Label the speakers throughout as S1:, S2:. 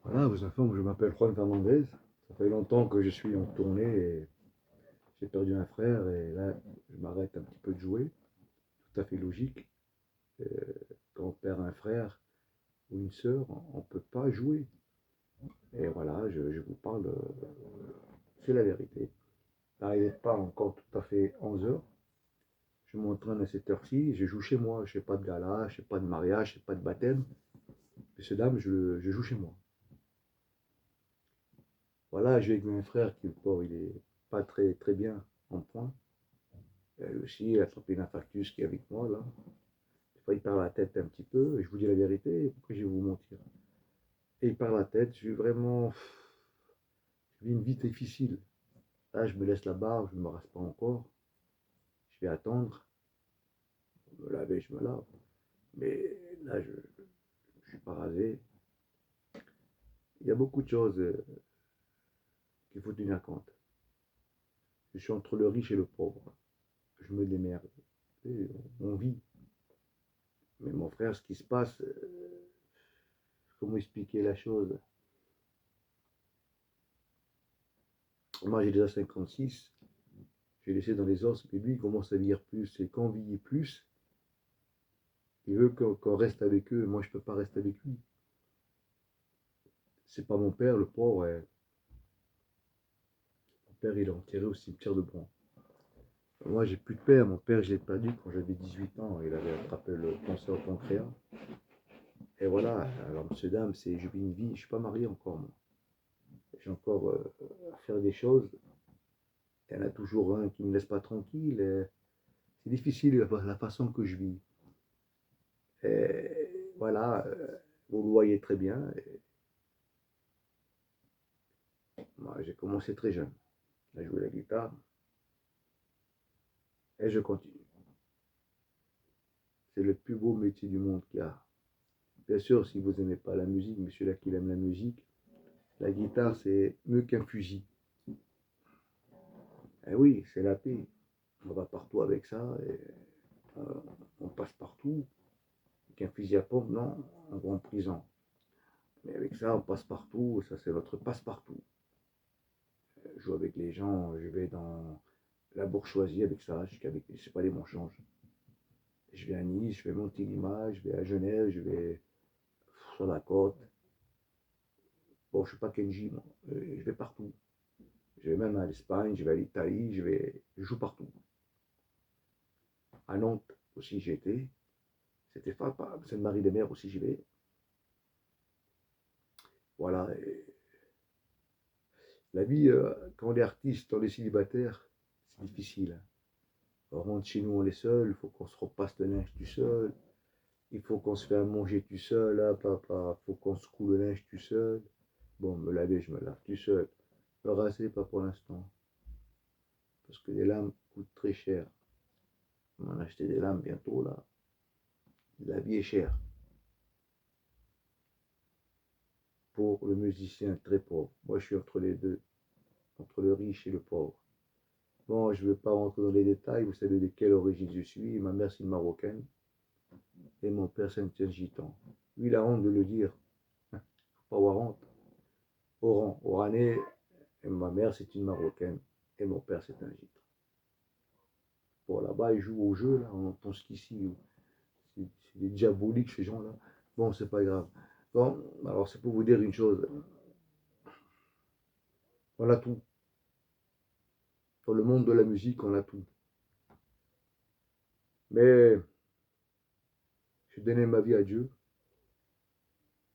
S1: Voilà, vous informe, je m'appelle Juan Fernandez. Ça fait longtemps que je suis en tournée et j'ai perdu un frère et là, je m'arrête un petit peu de jouer. Tout à fait logique. Euh, Quand on perd un frère ou une sœur, on ne peut pas jouer. Et voilà, je vous parle, c'est la vérité. Là, il n'est pas encore tout à fait 11 heures. Je m'entraîne à cette heure-ci, je joue chez moi. Je n'ai pas de gala, je n'ai pas de mariage, je n'ai pas de baptême. Messieurs, dames, je joue chez moi. Voilà, j'ai avec mon frère qui, le pauvre, il est pas très, très bien en point. Elle aussi, elle a attrapé une infarctus qui est avec moi, là. Des fois, il perd la tête un petit peu, et je vous dis la vérité, pourquoi je vais vous mentir? Et il perd la tête, je suis vraiment. Je vis une vie difficile. Là, je me laisse la barbe, je ne me rase pas encore. Je vais attendre. me laver, je me lave. Mais là, je ne suis pas rasé. Il y a beaucoup de choses qu'il faut tenir compte. Je suis entre le riche et le pauvre. Je me démerde. Et on vit. Mais mon frère, ce qui se passe, comment expliquer la chose? Moi, j'ai déjà 56. J'ai laissé dans les os, mais lui, il commence à vieillir plus. Et quand on vieillit plus, il veut qu'on reste avec eux. Moi, je ne peux pas rester avec lui. C'est pas mon père, le pauvre. Mon père, il est enterré au cimetière de Bron. Moi, j'ai plus de père. Mon père, je l'ai perdu quand j'avais 18 ans. Il avait attrapé le cancer au pancréas. Et voilà. Alors, monsieur, dame, je vis une vie. Je ne suis pas marié encore, moi. J'ai encore à faire des choses. Il y en a toujours un qui ne me laisse pas tranquille. C'est difficile la façon que je vis. Et voilà, vous le voyez très bien. Moi, j'ai commencé très jeune à jouer la guitare et je continue. C'est le plus beau métier du monde qu'il y a. Bien sûr, si vous n'aimez pas la musique, mais celui-là qui aime la musique, la guitare, c'est mieux qu'un fusil. Et oui, c'est la paix. On va partout avec ça, et on passe partout. Qu'un fusil à pompe, non, on va en prison. Mais avec ça, on passe partout, ça c'est notre passe-partout. Je joue avec les gens, je vais dans la bourgeoisie avec ça, jusqu'avec, je sais pas, les mensonges. Je vais à Nice, je vais à Montélimar, je vais à Genève, je vais sur la côte. Bon, je suis pas Kenji, moi. Je vais partout. Je vais même à l'Espagne, je vais à l'Italie, je joue partout. À Nantes aussi j'y étais. C'était pas, Sainte-Marie-des-Mers aussi j'y vais. Voilà. Et la vie, quand on est artiste, on est célibataire, c'est difficile. On rentre chez nous, on est seul, il faut qu'on se repasse le linge tout seul. Il faut qu'on se fait à manger tout seul, là, papa. Il faut qu'on se coule le linge tout seul. Bon, me laver, je me lave tout seul. Me raser, pas pour l'instant. Parce que les lames coûtent très cher. On va en acheter des lames bientôt, là. La vie est chère. Pour le musicien très pauvre. Moi, je suis entre les deux. Entre le riche et le pauvre. Bon, je ne vais pas rentrer dans les détails. Vous savez de quelle origine je suis. Ma mère, c'est une Marocaine. Et mon père, c'est un gitan. Lui, il a honte de le dire. Il ne faut pas avoir honte. Oran, Oranais. Et ma mère, c'est une Marocaine. Et mon père, c'est un gitan. Bon, là-bas, ils jouent au jeu, là. On pense qu'ici, c'est des diaboliques, ces gens-là. Bon, c'est pas grave. Bon, alors, c'est pour vous dire une chose. On a tout. Dans le monde de la musique, on a tout. Mais je donnais ma vie à Dieu,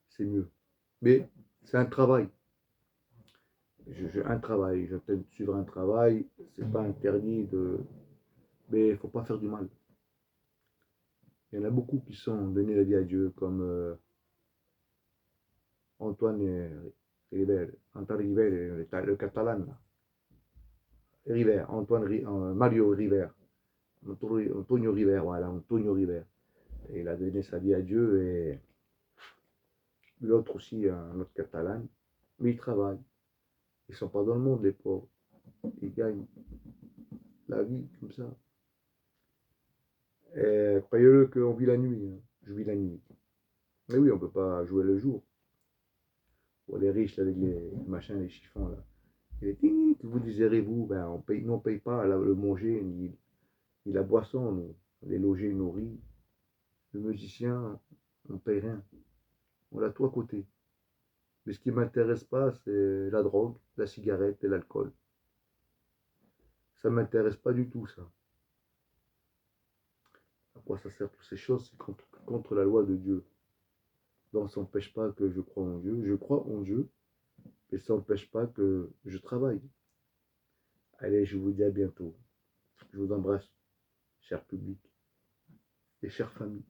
S1: c'est mieux. Mais c'est un travail. Un travail. Je de suivre un travail. C'est pas interdit de. Mais il ne faut pas faire du mal. Il y en a beaucoup qui sont donnés la vie à Dieu, comme Antoine River, Antoine River, le catalan. River, Mario River. Antonio River, voilà, Antonio River. Et il a donné sa vie à Dieu et l'autre aussi, un autre catalan. Mais ils travaillent. Ils ne sont pas dans le monde, les pauvres. Ils gagnent la vie comme ça. Et croyez-le qu'on vit la nuit. Hein. Je vis la nuit. Mais oui, on ne peut pas jouer le jour. Pour les riches, avec les machins, les chiffons, là. Et les ting, vous désirez-vous, ben, nous, on ne paye pas le manger, ni la boisson, nous. Les logés, nourris. Le musicien, on ne paye rien. On a tout à côté. Mais ce qui ne m'intéresse pas, c'est la drogue, la cigarette et l'alcool. Ça ne m'intéresse pas du tout, ça. À quoi ça sert toutes ces choses? C'est contre la loi de Dieu. Donc ça n'empêche pas que je crois en Dieu. Je crois en Dieu, mais ça n'empêche pas que je travaille. Allez, je vous dis à bientôt. Je vous embrasse, cher public et chère famille.